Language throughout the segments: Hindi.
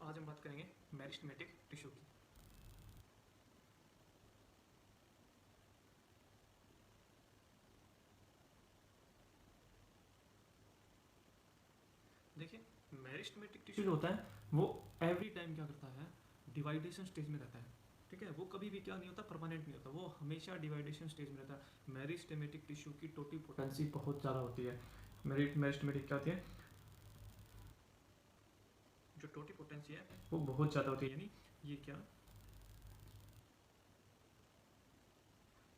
आज हम बात करेंगे मेरिस्टेमेटिक टिश्यू की। देखिए, मेरिस्टेमेटिक टिश्यू जो होता है वो एवरी टाइम क्या करता है, डिवाइडेशन स्टेज में रहता है। ठीक है, वो कभी भी क्या नहीं होता, परमानेंट नहीं होता, वो हमेशा डिवाइडेशन स्टेज में रहता है। मेरिस्टेमेटिक टिश्यू की टोटिपोटेंसी बहुत ज़्यादा होती है। मेरिस्टेमेटिक क्या होती है, जो टोटिपोटेंसी है वो बहुत ज़्यादा होती है। यानी ये क्या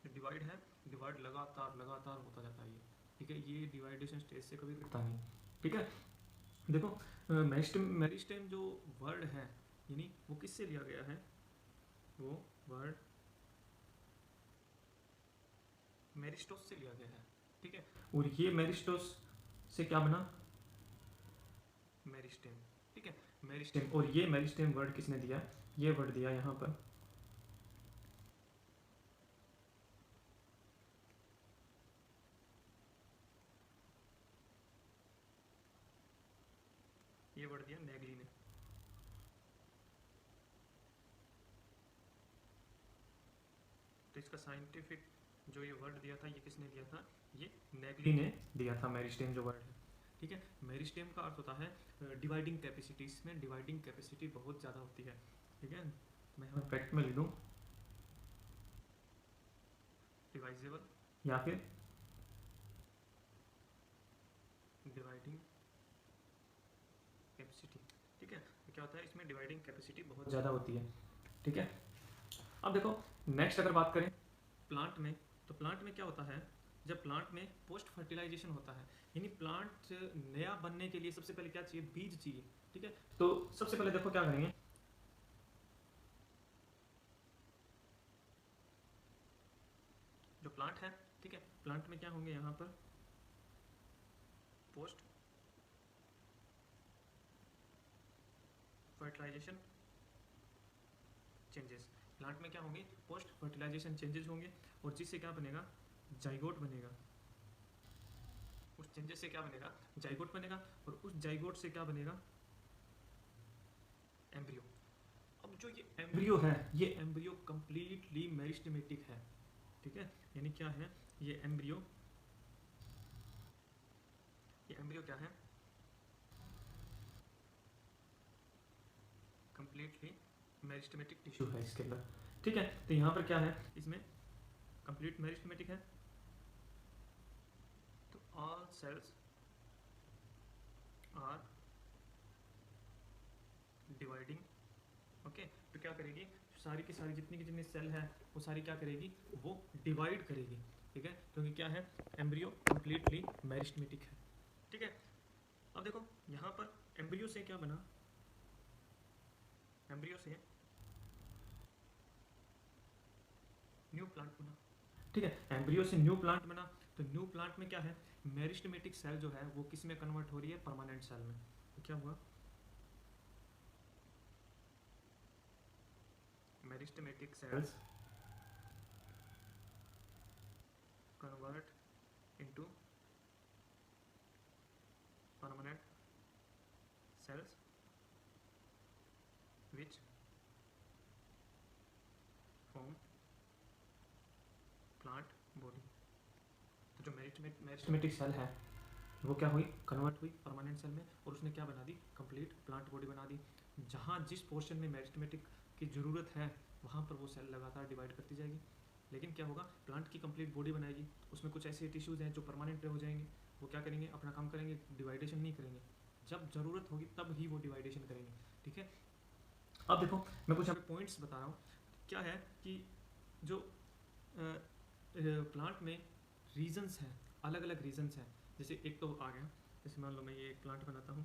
डिवाइड है, डिवाइड लगातार लगातार होता जाता है ये। ठीक है, ये डिवाइडेशन स्टेज से कभी रुकता नहीं। ठीक है, देखो मेरिस्टेम जो वर्ड है, यानी वो किससे लिया गया है, वो वर्ड मेरिस्टोस से लिया गया है। ठीक है, और ये मेरिस्टोस से क्या बना, मेरिस्टेम। ठीक है, मेरिस्टेम, और ये मेरिस्टेम वर्ड किसने दिया, ये वर्ड दिया यहाँ पर ये वर्ड दिया नेगली ने। तो इसका साइंटिफिक जो ये वर्ड दिया था, ये किसने दिया था, ये नेगली ने दिया था, मेरिस्टेम जो वर्ड है। ठीक है, मेरिस्टेम का अर्थ होता है डिवाइडिंग कैपेसिटी। इसमें डिवाइडिंग कैपेसिटी बहुत ज़्यादा होती है। ठीक है, मैं यहाँ फैक्ट में लिख दूँ डिवाइजेबल या फिर डिवाइडिंग कैपेसिटी। ठीक है, तो क्या होता है, इसमें डिवाइडिंग कैपेसिटी बहुत ज़्यादा होती है। ठीक है, अब देखो नेक्स्ट अगर बात करें प्लांट में, तो प्लांट में क्या होता है, जब प्लांट में पोस्ट फर्टिलाइजेशन होता है, यानी प्लांट नया बनने के लिए सबसे पहले क्या चाहिए, बीज चाहिए। ठीक है, तो सबसे पहले देखो क्या करेंगे, जो प्लांट है, ठीक है, प्लांट में क्या होंगे यहाँ पर पोस्ट फर्टिलाइजेशन चेंजेस। प्लांट में क्या होंगे, पोस्ट फर्टिलाइजेशन चेंजेस होंगे, और जिससे क्या बनेगा, जाइगोट बनेगा। उस चेंजेस से क्या बनेगा, जाइगोट बनेगा, और उस जाइगोट से क्या बनेगा, एम्ब्रियो। अब जो ये एम्ब्रियो है, ये एम्ब्रियो कंप्लीटली मेरिस्टेमेटिक है। ठीक है, यानी क्या है, ये एम्ब्रियो क्या है, कंप्लीटली मेरिस्टेमेटिक टिश्यू है इसके अंदर। ठीक है, तो यहाँ पर क्या है, इसमें कंप्लीट मेरिस्टेमेटिक है, तो all cells are dividing. Okay, तो क्या करेगी, सारी की सारी जितनी की जितनी सेल है वो सारी क्या करेगी, वो डिवाइड करेगी। ठीक है, क्योंकि क्या है, एम्ब्रियो कंप्लीटली मेरिस्टेमेटिक है। ठीक है, अब देखो यहाँ पर एम्ब्रियो से क्या बना, एम्ब्रियो से न्यू प्लांट बना। ठीक है, एम्ब्रियो से न्यू प्लांट बना, तो न्यू प्लांट में क्या है, मेरिस्टेमेटिक सेल जो है वो किस में कन्वर्ट हो रही है, परमानेंट सेल में। तो क्या हुआ, meristematic cells convert into permanent cells which form plant body. तो जो मेरिस्टेमेटिक सेल है वो क्या हुई, कन्वर्ट हुई परमानेंट सेल में, और उसने क्या बना दी, कंप्लीट प्लांट बॉडी बना दी। जहाँ जिस पोर्शन में मेरिस्टेमेटिक की ज़रूरत है वहाँ पर वो सेल लगातार डिवाइड करती जाएगी। लेकिन क्या होगा, प्लांट की कंप्लीट बॉडी बनाएगी, उसमें कुछ ऐसे टिश्यूज़ हैं जो परमानेंट हो जाएंगे, वो क्या करेंगे, अपना काम करेंगे, डिवाइडेशन नहीं करेंगे। जब ज़रूरत होगी तब ही वो डिवाइडेशन करेंगे। ठीक है, अब देखो मैं कुछ यहाँ पे पॉइंट्स बता रहा हूँ। क्या है कि जो प्लांट में रीजन्स हैं, अलग अलग रीजन्स हैं। जैसे एक तो आ गया, जैसे मान लो मैं ये एक प्लांट बनाता हूँ,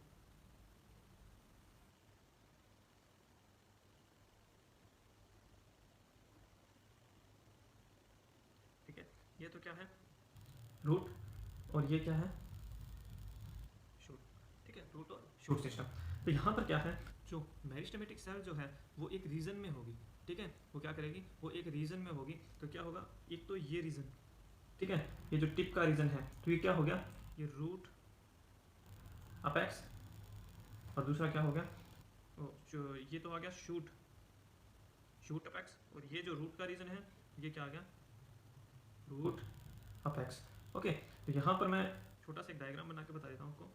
ठीक है, ये तो क्या है, रूट, और ये क्या है, शूट। ठीक है, रूट और शूट सिस्टम। तो यहाँ पर क्या है, जो मेरिस्टेमेटिक सेल जो है वो एक रीजन में होगी। ठीक है, वो क्या करेगी, वो एक रीजन में होगी। तो क्या होगा, एक तो ये रीजन, ठीक है, ये जो टिप का रीजन है, तो ये क्या हो गया, ये रूट अपेक्स, और दूसरा क्या हो गया, ये तो आ गया शूट अपेक्स, और ये जो रूट का रीजन है ये क्या आ गया, रूट अपेक्स। ओके, तो यहाँ पर मैं छोटा सा एक डायग्राम बना के बता देता हूँ आपको।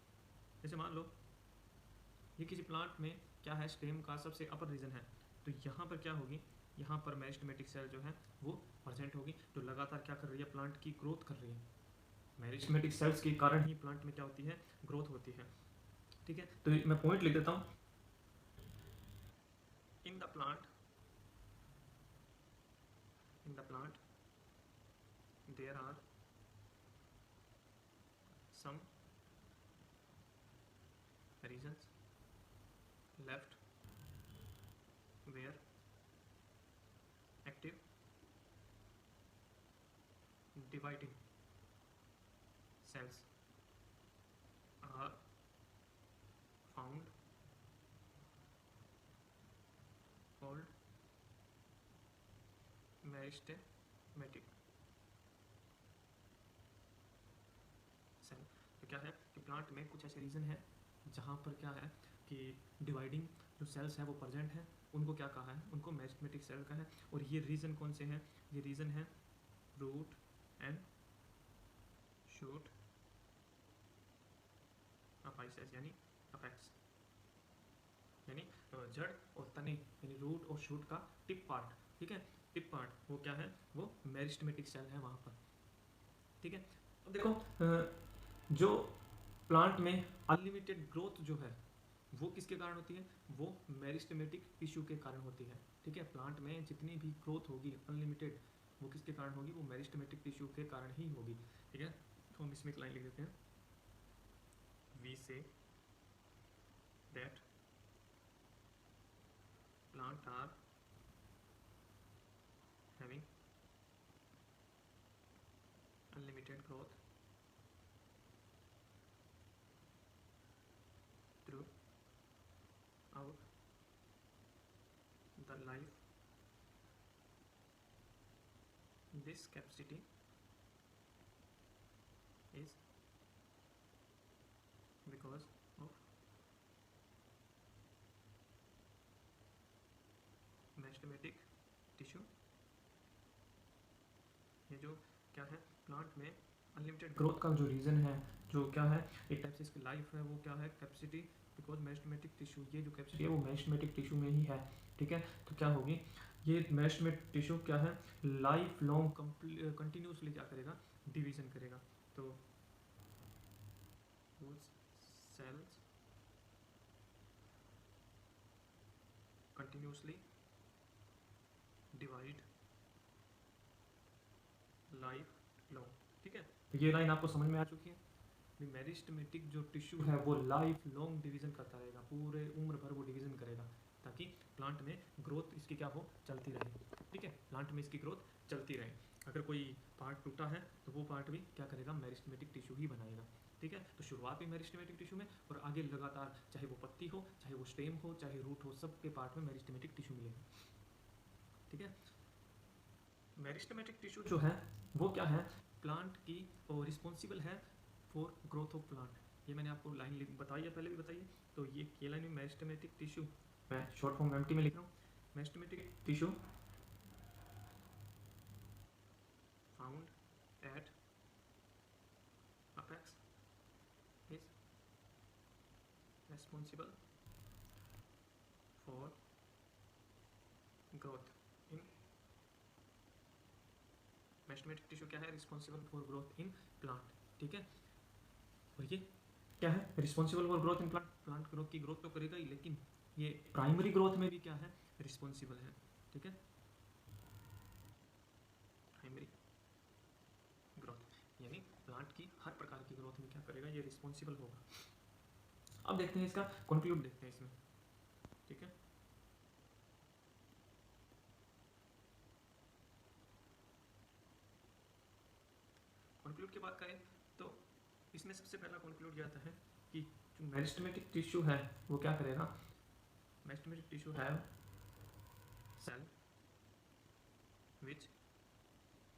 जैसे मान लो ये किसी प्लांट में क्या है, स्टेम का सबसे अपर रीजन है, तो यहाँ पर क्या होगी, यहाँ पर मेरिस्टेमेटिक सेल जो है वो प्रेजेंट होगी, तो लगातार क्या कर रही है, प्लांट की ग्रोथ कर रही है। मेरिस्टेमेटिक सेल्स के कारण ही प्लांट में क्या होती है, ग्रोथ होती है। ठीक है, तो मैं पॉइंट लिख देता हूँ, in the plant there are some regions left where active dividing cells are found, called meristematic cell. तो क्या है कि प्लांट में कुछ ऐसे रीजन है जहाँ पर क्या है कि डिवाइडिंग जो सेल्स हैं वो प्रेजेंट है, उनको क्या कहा है, उनको मेरिस्टेमेटिक सेल का है। और ये रीजन कौन से हैं, ये रीजन है रूट एंड शूट अपाइसेस, यानी अपेक्स, यानी जड़ और तने, यानी रूट और शूट का टिप पार्ट। ठीक है, टिप पार्ट वो क्या है, वो मेरिस्टेमेटिक सेल है वहाँ पर। ठीक है, अब देखो जो प्लांट में अनलिमिटेड ग्रोथ जो है वो किसके कारण होती है, वो मेरिस्टेमेटिक टिश्यू के कारण होती है। ठीक है, प्लांट में जितनी भी ग्रोथ होगी अनलिमिटेड, वो किसके कारण होगी, वो मेरिस्टेमेटिक टिश्यू के कारण ही होगी। ठीक है, तो हम इसमें एक लाइन लिख देते हैं, we say that plant are having unlimited growth through the life. This capacity is because of meristematic tissue. ये जो क्या है, प्लांट में अनलिमिटेड ग्रोथ का जो रीज़न है, जो क्या है, एक टाइप से इसकी लाइफ है, वो क्या है, कैपेसिटी, बिकॉज मेरिस्टेमेटिक टिश्यू, ये जो कैपेसिटी है वो मेरिस्टेमेटिक टिश्यू में ही है। ठीक है, तो क्या होगी, ये मेरिस्टेमेटिक टिश्यू क्या है, लाइफ लॉन्ग कंटिन्यूसली क्या करेगा, डिवीजन करेगा। तो cells continuously divide life long. ठीक है, तो ये लाइन आपको समझ में आ चुकी है। मेरिस्टेमेटिक जो टिश्यू है वो लाइफ लॉन्ग डिवीजन करता रहेगा, पूरे उम्र भर वो डिवीजन करेगा, ताकि प्लांट में ग्रोथ इसकी क्या हो, चलती रहे। ठीक है, प्लांट में इसकी ग्रोथ चलती रहे। अगर कोई पार्ट टूटा है तो वो पार्ट भी क्या करेगा, मेरिस्टेमेटिक टिश्यू ही बनाएगा। ठीक है, तो शुरुआत भी मेरिस्टेमेटिक टिश्यू में, और आगे लगातार, चाहे वो पत्ती हो, चाहे वो स्टेम हो, चाहे रूट हो, सब के पार्ट में मेरिस्टेमेटिक टिश्यू मिलेगा। ठीक है, मेरिस्टेमेटिक टिश्यू जो है वो क्या है, प्लांट की रिस्पॉन्सिबल है फॉर ग्रोथ ऑफ प्लांट। ये मैंने आपको लाइन बताई है, पहले भी बताई है। तो ये लाइन में मेरिस्टेमेटिक टिश्यू, मैं शॉर्ट फॉर्म एमटी में लिख रहा हूँ, meristematic tissue found at apex is responsible for growth in, meristematic tissue क्या है, responsible for growth in plant. ठीक है, और ये क्या है, responsible for growth in plant, plant growth की ग्रोथ तो करेगा ही, लेकिन ये प्राइमरी ग्रोथ में भी क्या है, रिस्पॉन्सिबल है। ठीक है, प्राइमरी ग्रोथ यानी प्लांट की हर प्रकार की ग्रोथ में क्या करेगा, ये रिस्पॉन्सिबल होगा। अब देखते हैं इसका कंक्लूड, देखते हैं इसमें। ठीक है, कंक्लूड की बात करें तो इसमें सबसे पहला कंक्लूड ये आता है कि जो मेरिस्टेमेटिक टिश्यू है वो क्या करेगा, मेरिस्टेमेटिक टिश्यू है cell which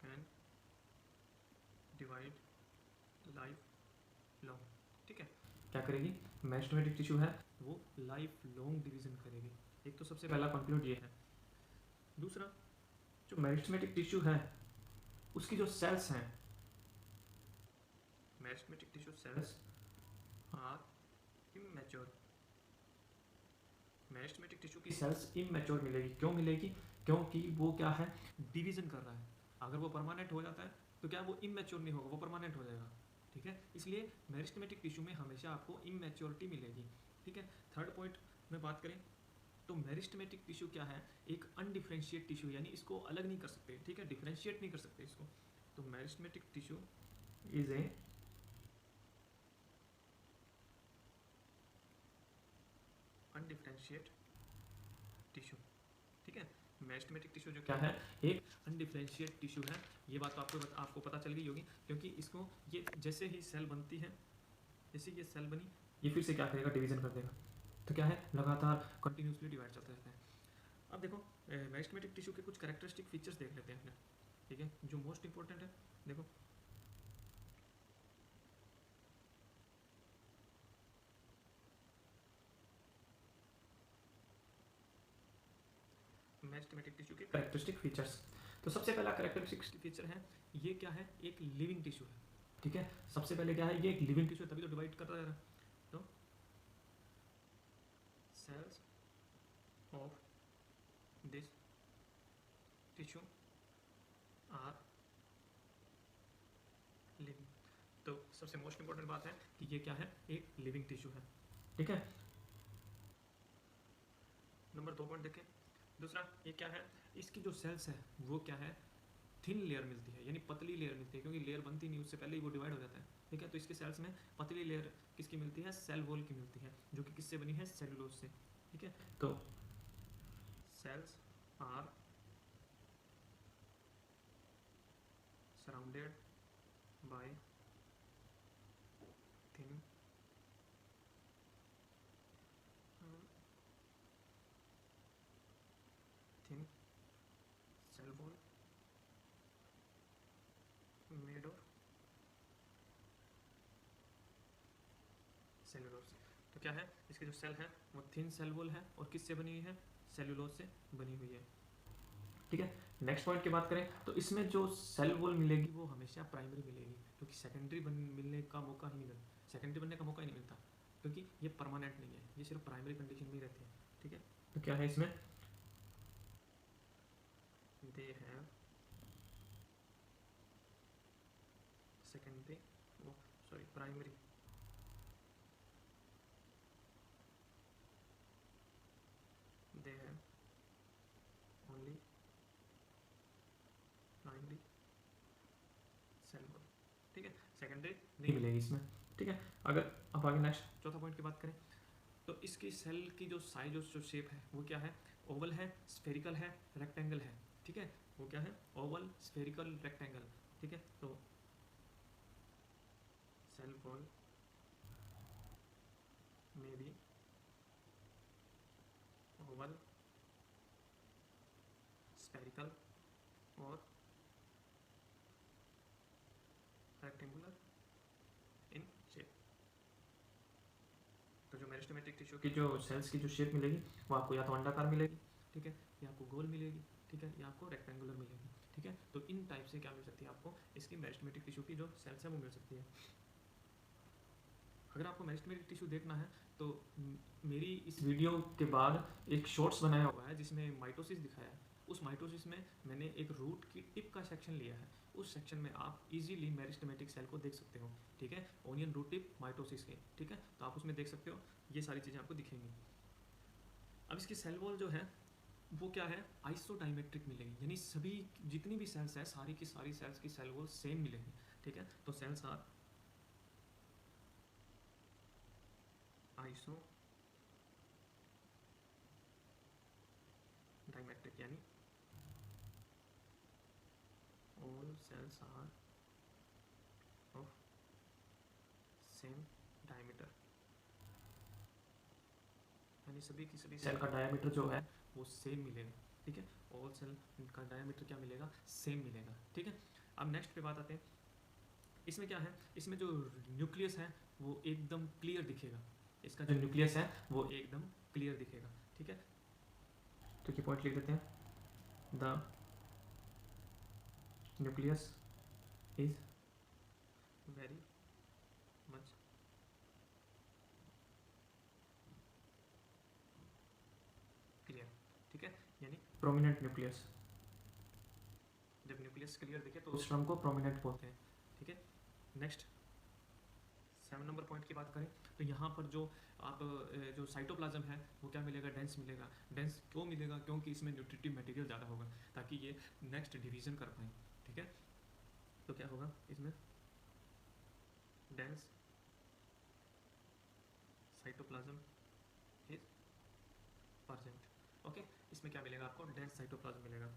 can divide life long. ठीक है, क्या करेगी, मेरिस्टेमेटिक टिश्यू है वो लाइफ लॉन्ग डिवीजन करेगी। एक तो सबसे पहला कंक्लूड ये है। दूसरा, जो मेरिस्टेमेटिक टिश्यू है उसकी जो सेल्स हैं, meristematic tissue cells are immature. Meristematic tissue की सेल्स इमेच्योर मिलेगी। क्यों मिलेगी? क्योंकि वो क्या है, डिवीजन कर रहा है। अगर वो परमानेंट हो जाता है तो क्या वो इमेच्योर नहीं होगा, वो परमानेंट हो जाएगा। ठीक है, इसलिए मेरिस्टेमेटिक टिश्यू में हमेशा आपको इमेच्योरिटी मिलेगी। ठीक है, थर्ड पॉइंट में बात करें तो मेरिस्टेमेटिक टिश्यू क्या है, एक अनडिफरेंशिएट टिश्यू, यानी इसको अलग नहीं कर सकते। ठीक है, डिफरेंशिएट नहीं कर सकते इसको। तो meristematic tissue is a अनडिफरेंशिएट tissue. ठीक है, मेरिस्टेमेटिक टिश्यू जो क्या है, एक अनडिफरेंशिएट टिश्यू है। ये बात तो आपको पता चल गई होगी, क्योंकि इसको ये जैसे ही सेल बनती है, जैसे ये सेल बनी, ये फिर से क्या करेगा, डिवीजन कर देगा। तो क्या है, लगातार कंटिन्यूसली डिवाइड चलता रहता है। अब देखो मेरिस्टेमेटिक टिश्यू के कुछ कैरेक्टरिस्टिक फीचर्स देख लेते हैं अपने। ठीक है, जो मोस्ट इंपॉर्टेंट है, देखो मेरिस्टेमेटिक टिश्यू के कैरेक्टरिस्टिक फीचर्स। तो सबसे पहला कैरेक्टरिस्टिक फीचर है, ये क्या है, एक लिविंग टिश्यू है। ठीक है, सबसे पहले क्या है, ये एक लिविंग टिश्यू है, तभी तो डिवाइड कर रहा है। तो cells of this tissue are living. तो सबसे मोस्ट इंपॉर्टेंट बात है कि ये क्या है, एक लिविंग टिश्यू है। ठीक है, नंबर 2 पॉइंट देखें। दूसरा, ये क्या है, इसकी जो सेल्स है वो क्या है, थिन लेयर मिलती है, यानी पतली लेयर मिलती है, क्योंकि लेयर बनती नहीं उससे पहले ही वो डिवाइड हो जाता है। ठीक है, तो इसके सेल्स में पतली लेयर किसकी मिलती है, सेल वॉल की मिलती है, जो कि किससे बनी है, सेलुलोज से। ठीक है, तो cells are surrounded by thin thin cell wall made of cellulose. तो क्या है, इसके जो सेल है वो थिन सेल वॉल है, और किससे बनी हुई है, सेलुलोज से बनी हुई है। ठीक है, नेक्स्ट पॉइंट की बात करें तो इसमें जो सेल वॉल मिलेगी वो हमेशा प्राइमरी मिलेगी, क्योंकि सेकेंडरी मिलने का मौका ही नहीं मिलता, सेकेंडरी बनने का मौका ही नहीं मिलता, क्योंकि ये परमानेंट नहीं है, ये सिर्फ प्राइमरी कंडीशन में ही रहती है। ठीक है, तो क्या है इसमें, दे हैव सेकेंडरी, वो sorry primary they have only primary cell wall. ठीक है, सेकेंडरी नहीं मिलेगी इसमें। ठीक है, अगर अब आगे नेक्स्ट चौथा पॉइंट की बात करें तो इसकी सेल की जो साइज और जो शेप है वो क्या है, ओवल है, स्फेरिकल है, रेक्टेंगल है। ठीक है, वो क्या है, ओवल, स्फेरिकल, रेक्टेंगल। ठीक है, तो सेल वॉल में भी ओवल, स्फेरिकल और रेक्टेंगुलर इन शेप। तो जो मेरिस्टेमेटिक टिश्यू की जो सेल्स की जो शेप मिलेगी वो आपको या तो अंडाकार मिलेगी, ठीक है, या आपको गोल मिलेगी, ठीक है, या आपको रेक्टेंगुलर मिलेगी। ठीक है, तो इन टाइप से क्या मिल सकती है आपको, इसकी मेरिस्टेमेटिक टिश्यू की जो सेल्स है वो मिल सकती है। अगर आपको मेरिस्टेमेटिक टिश्यू देखना है तो मेरी इस वीडियो के बाद एक शॉर्ट्स बनाया हुआ है जिसमें माइटोसिस दिखाया है। उस माइटोसिस में मैंने एक रूट की टिप का सेक्शन लिया है, उस सेक्शन में आप इजीली मेरिस्टेमेटिक सेल को देख सकते हो। ठीक है, ओनियन रूट टिप माइटोसिस के। ठीक है, तो आप उसमें देख सकते हो, ये सारी चीज़ें आपको दिखेंगी। अब इसकी सेल वॉल जो है वो क्या है, आइसोडाइमेट्रिक मिलेगी, यानी सभी जितनी भी सेल्स है सारी की सारी सेल्स की सेल वॉल सेम मिलेगी। ठीक है, तो सेल्स आर आइसो डायमेट्रिक, यानी all cells are of same diameter, यानी सभी की सभी सेल का डायमीटर जो है वो सेम मिलेगा। ठीक है, ऑल सेल का डायमीटर क्या मिलेगा, सेम मिलेगा। ठीक है, अब नेक्स्ट पे बात आते हैं। इसमें क्या है, इसमें जो न्यूक्लियस है वो एकदम क्लियर दिखेगा। इसका जो न्यूक्लियस है वो एकदम क्लियर दिखेगा। ठीक है, तो ये पॉइंट लिख देते हैं, the nucleus is very much clear. ठीक है, यानी प्रोमिनेंट न्यूक्लियस, जब न्यूक्लियस क्लियर दिखे तो उस टर्म को प्रोमिनेंट बोलते हैं। ठीक है, नेक्स्ट 7 नंबर पॉइंट की बात करें तो यहाँ पर जो आप जो साइटोप्लाज्म है वो क्या मिलेगा, डेंस मिलेगा। डेंस क्यों मिलेगा, क्योंकि इसमें न्यूट्रिटिव मटेरियल ज़्यादा होगा ताकि ये नेक्स्ट डिवीजन कर पाए। ठीक है, तो क्या होगा इसमें, dense cytoplasm is present. Okay, इसमें क्या मिलेगा आपको, डेंस साइटोप्लाज्म मिलेगा।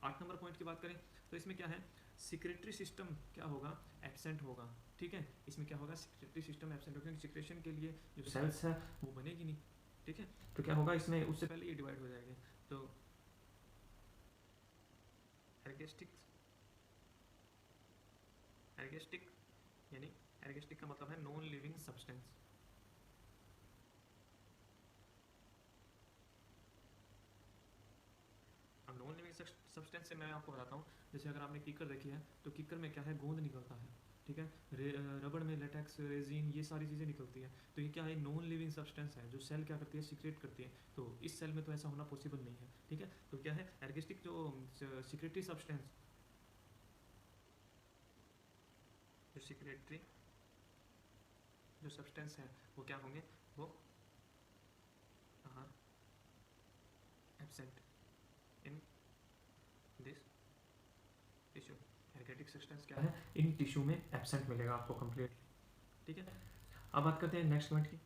8 नंबर पॉइंट की बात करें तो इसमें क्या है, सिक्रेटरी सिस्टम क्या होगा, एब्सेंट होगा। ठीक है, इसमें क्या होगा, सिक्रेटरी सिस्टम एब्सेंट होगा, क्योंकि सिक्रेशन के लिए जो सेल्स है वो बनेगी नहीं। ठीक है, तो क्या होगा इसमें, उससे पहले ये डिवाइड हो जाएंगे। तो एर्गेस्टिक, एर्गेस्टिक यानी एर्गेस्टिक का मतलब है नॉन लिविंग सब्सटेंस। अब नॉन लिविंग सब्सटेंस से मैं आपको बताता हूँ, जैसे अगर आपने कीकर देखी है तो कीकर में क्या है, गोंद निकलता है। ठीक है, रबड़ में लेटेक्स, रेजिन, ये सारी चीज़ें निकलती है। तो ये क्या है, नॉन लिविंग सब्सटेंस है जो सेल क्या करती है, सीक्रेट करती है। तो इस सेल में तो ऐसा होना पॉसिबल नहीं है। ठीक है, तो क्या है, एर्गेस्टिक जो सिक्रेटरी सब्सटेंस, जो सिक्रेटरी जो सब्सटेंस है वो क्या होंगे, वो are absent in this tissue. Ergastic substance क्या है, इन टिश्यू में एब्सेंट मिलेगा आपको कंप्लीटली। ठीक है, अब बात करते हैं नेक्स्ट पॉइंट की।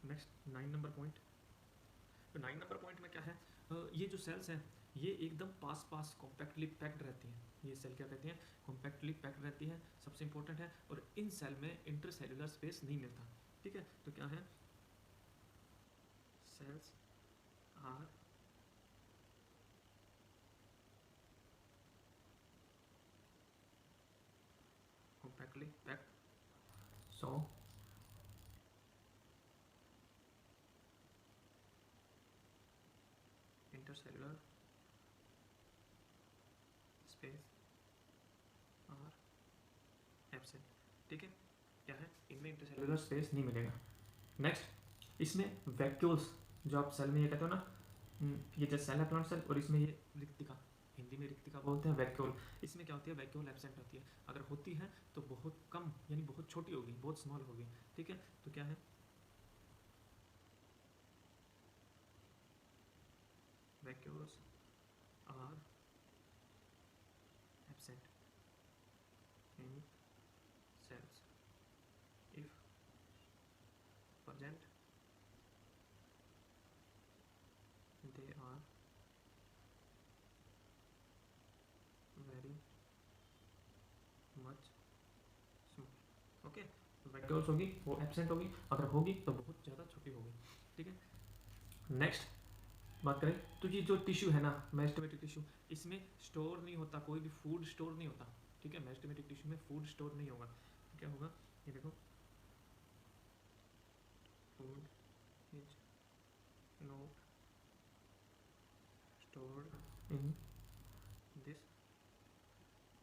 Next 9 number point. तो 9 नंबर पॉइंट में क्या है, ये जो सेल्स हैं ये एकदम पास पास कॉम्पैक्टली पैक्ड रहती हैं। ये सेल क्या कहती हैं, कॉम्पैक्टली पैक्ड रहती है, सबसे इंपॉर्टेंट है। और इन सेल में इंटरसेलुलर स्पेस नहीं मिलता। ठीक है, तो क्या है, cells are compactly packed, so intercellular space are absent। ठीक है, क्या है, इनमें इंटरसेलुलर स्पेस नहीं मिलेगा। नेक्स्ट, इसमें वैक्यूल्स, जो आप सेल में ये कहते हो ना, ये जो सेल है प्लांट सेल, और इसमें ये रिक्तिका, हिंदी में रिक्तिका बोलते हैं, वैक्यूल। इसमें क्या होती है, वैक्यूल एब्सेंट होती है। अगर होती है तो बहुत कम, यानी बहुत छोटी होगी, बहुत स्मॉल होगी। ठीक है, तो क्या है, vacuoles are absent in cells if present they are very much small। ओके, तो वैक्यूल्स होगी वो एब्सेंट होगी, अगर होगी तो बहुत ज़्यादा छोटी होगी। ठीक है, नेक्स्ट बात करें तो ये जो टिश्यू है ना, मेरिस्टेमेटिक टिश्यू, इसमें स्टोर नहीं होता, कोई भी फूड स्टोर नहीं होता। ठीक है, मेरिस्टेमेटिक टिश्यू में फूड स्टोर नहीं होगा। तो क्या होगा, ये देखो, food is not stored in this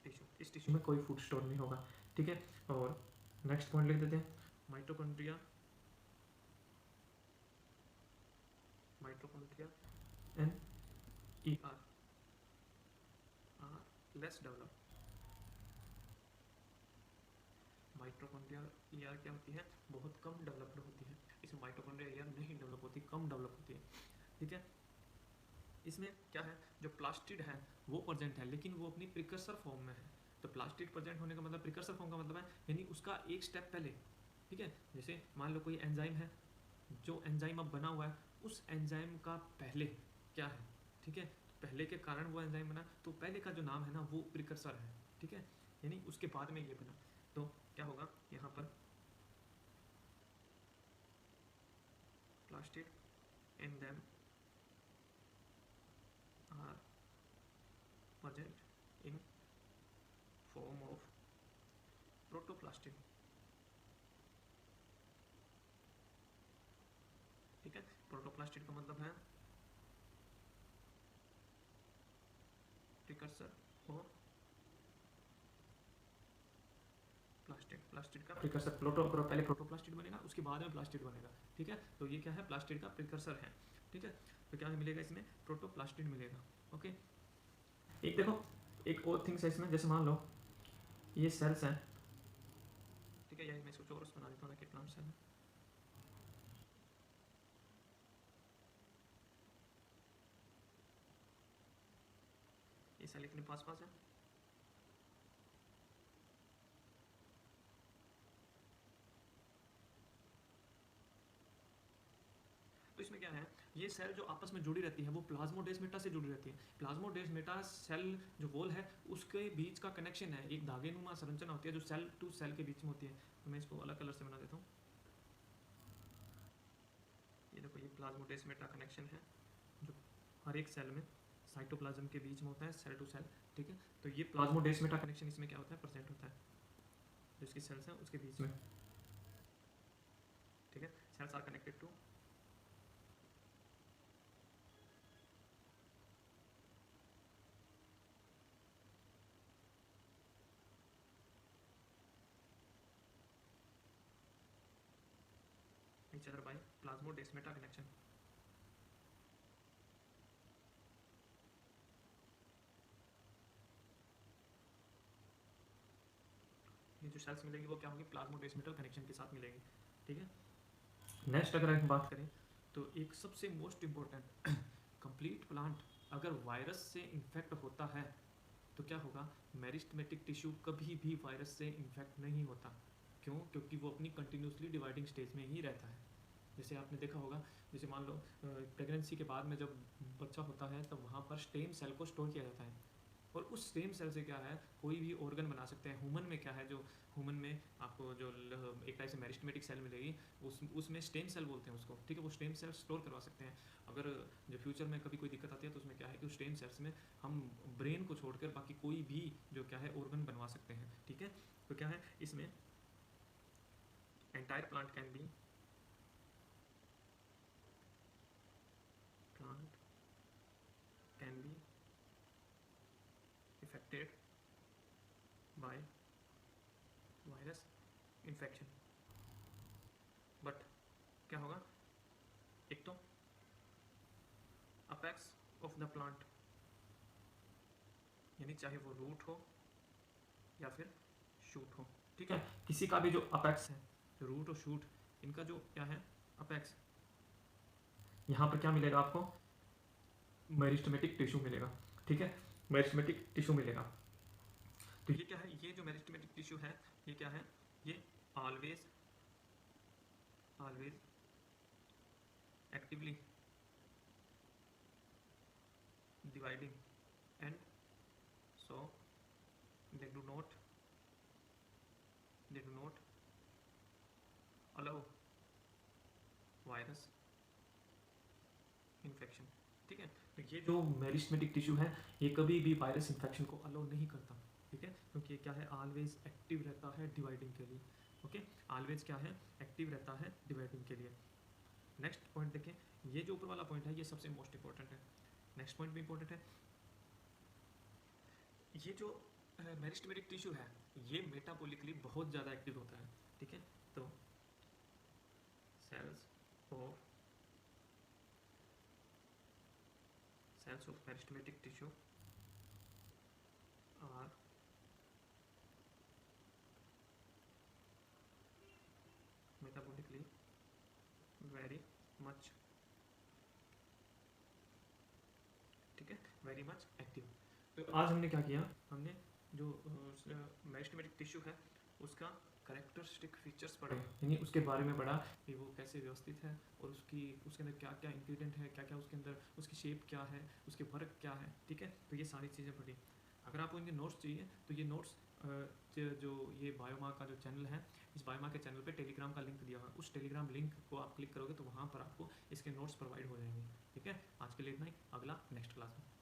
tissue. इस टिश्यू में कोई फूड स्टोर नहीं होगा। ठीक है, और नेक्स्ट पॉइंट लिख देते हैं, mitochondria, mitochondria and E R less develop. Mitochondria ER क्या होती है, बहुत कम डेवलप्ड होती है। इसमें माइटोकॉन्ड्रिया ईआर नहीं डेवलप होती, कम डेवलप होती है। ठीक है, इसमें क्या है, जो प्लास्टिड है वो प्रेजेंट है, लेकिन वो अपनी प्रिकर्सर फॉर्म में है। तो प्लास्टिड प्रेजेंट होने का मतलब, प्रिकर्सर फॉर्म का मतलब है यानी उसका एक स्टेप पहले। ठीक है, जैसे मान लो कोई एंजाइम है, जो एंजाइम अब बना हुआ है उस एंजाइम का पहले क्या है। ठीक है, तो पहले के कारण वो एंजाइम बना, तो पहले का जो नाम है ना वो प्रिकर्सर है। ठीक है, यानी उसके बाद में ये बना। तो क्या होगा यहाँ पर, plastid in them are present in form of protoplastin। Protoplastid का मतलब है प्रिकर्सर और प्लास्टिड, प्लास्टिड का प्रिकर्सर। पहले प्रोटोप्लास्टिड बनेगा, उसके बाद में प्लास्टिड बनेगा, ठीक है। तो ये क्या है, प्लास्टिड का प्रिकर्सर है, ठीक है। तो क्या मिलेगा इसमें, प्रोटोप्लास्टिड मिलेगा, ओके। एक देखो, एक और थिंग्स है इसमें, जैसे मान लो ये सेल्स हैं, ठीक है। मैं इसको चौरस बना देता हूँ ताकि प्लांट सेल, ये सेल इतने पास पास है, तो इसमें क्या है, ये सेल जो आपस में जुड़ी रहती है वो प्लाज्मोडेस्माटा से जुड़ी रहती है। प्लाज्मोडेस्माटा सेल जो वॉल है उसके बीच का कनेक्शन है, एक धागेनुमा संरचना होती है जो सेल टू सेल के बीच में होती है। तो मैं इसको अलग कलर से बना देता हूँ। ये देखो, ये प्लाज्मोडेस्माटा कनेक्शन है जो हर एक सेल में साइटोप्लाज्म के बीच में होता है, सेल टू सेल, ठीक है। तो ये प्लाज्मोडेस्माटा कनेक्शन इसमें क्या होता है, प्रेजेंट होता है, जो इसकी सेल्स हैं उसके बीच में, ठीक है। Cells are connected to each other by plasmodesmata connection। ये जो सेल्स मिलेगी वो क्या होगी, प्लाज्मोडेस्माटल कनेक्शन के साथ मिलेगी, ठीक है। नेक्स्ट अगर हम बात करें तो एक सबसे मोस्ट इम्पोर्टेंट, कंप्लीट प्लांट अगर वायरस से इन्फेक्ट होता है तो क्या होगा, मेरिस्टेमेटिक टिश्यू कभी भी वायरस से इन्फेक्ट नहीं होता। क्यों, क्योंकि वो अपनी कंटिन्यूसली डिवाइडिंग स्टेज में ही रहता है। जैसे आपने देखा होगा, जैसे मान लो प्रेगनेंसी के बाद में जब बच्चा होता है तब वहाँ पर स्टेम सेल को स्टोर किया जाता है, और उस स्टेम सेल से क्या है कोई भी ऑर्गन बना सकते हैं। ह्यूमन में क्या है, जो ह्यूमन में आपको जो एक टाइप से मेरिस्टेमेटिक सेल मिलेगी, उसमें स्टेम सेल बोलते हैं उसको, ठीक है। वो स्टेम सेल स्टोर करवा सकते हैं। अगर जो फ्यूचर में कभी कोई दिक्कत आती है तो उसमें क्या है कि उस स्टेम सेल्स में हम ब्रेन को छोड़कर बाकी कोई भी जो क्या है ऑर्गन बनवा सकते हैं, ठीक है। तो क्या है इसमें, entire plant can be, plant can be affected by virus infection, but क्या होगा, एक तो अपेक्स ऑफ द प्लांट, यानी चाहे वो रूट हो या फिर शूट हो, ठीक है। किसी का भी जो अपेक्स है, जो रूट और शूट, इनका जो क्या है अपेक्स, यहाँ पर क्या मिलेगा आपको, मेरिस्टेमेटिक टिश्यू मिलेगा, ठीक है। मेरिस्टेमेटिक टिश्यू मिलेगा। तो ये क्या है, ये जो मेरिस्टेमेटिक टिश्यू है ये क्या है, ये always always actively dividing, and so they do not allow virus infection, ठीक है। तो ये जो मेरिस्टेमेटिक टिश्यू है ये कभी भी वायरस इन्फेक्शन को अलो नहीं करता, ठीक है, क्योंकि ये क्या है, ऑलवेज एक्टिव रहता है डिवाइडिंग के लिए, ओके। ऑलवेज क्या है, एक्टिव रहता है डिवाइडिंग के लिए। नेक्स्ट पॉइंट देखें, ये जो ऊपर वाला पॉइंट है ये सबसे मोस्ट इंपॉर्टेंट है। नेक्स्ट पॉइंट भी इंपॉर्टेंट है, ये जो मेरिस्टेमेटिक टिश्यू है ये मेटाबॉलिकली बहुत ज़्यादा एक्टिव होता है, ठीक है। तो cells of meristematic tissue are metabolically very much, ठीक है, वेरी मच एक्टिव। तो आज हमने क्या किया, हमने जो मेरिस्टेमेटिक टिश्यू है उसका करेक्टरिस्टिक फीचर्स पढ़े, यानी उसके बारे में पढ़ा कि वो कैसे व्यवस्थित है और उसके अंदर क्या क्या इंग्रेडिएंट है, क्या क्या उसके अंदर, उसकी शेप क्या है, उसके वर्क क्या है, ठीक है। तो ये सारी चीज़ें पढ़ी। अगर आपको इनके नोट्स चाहिए तो ये नोट्स जो ये बायोमा का जो चैनल है, इस बायोमा के चैनल पे टेलीग्राम का लिंक दिया हुआ है, उस टेलीग्राम लिंक को आप क्लिक करोगे तो वहाँ पर आपको इसके नोट्स प्रोवाइड हो जाएंगे, ठीक है। आज के लिए इतना ही, अगला नेक्स्ट क्लास में।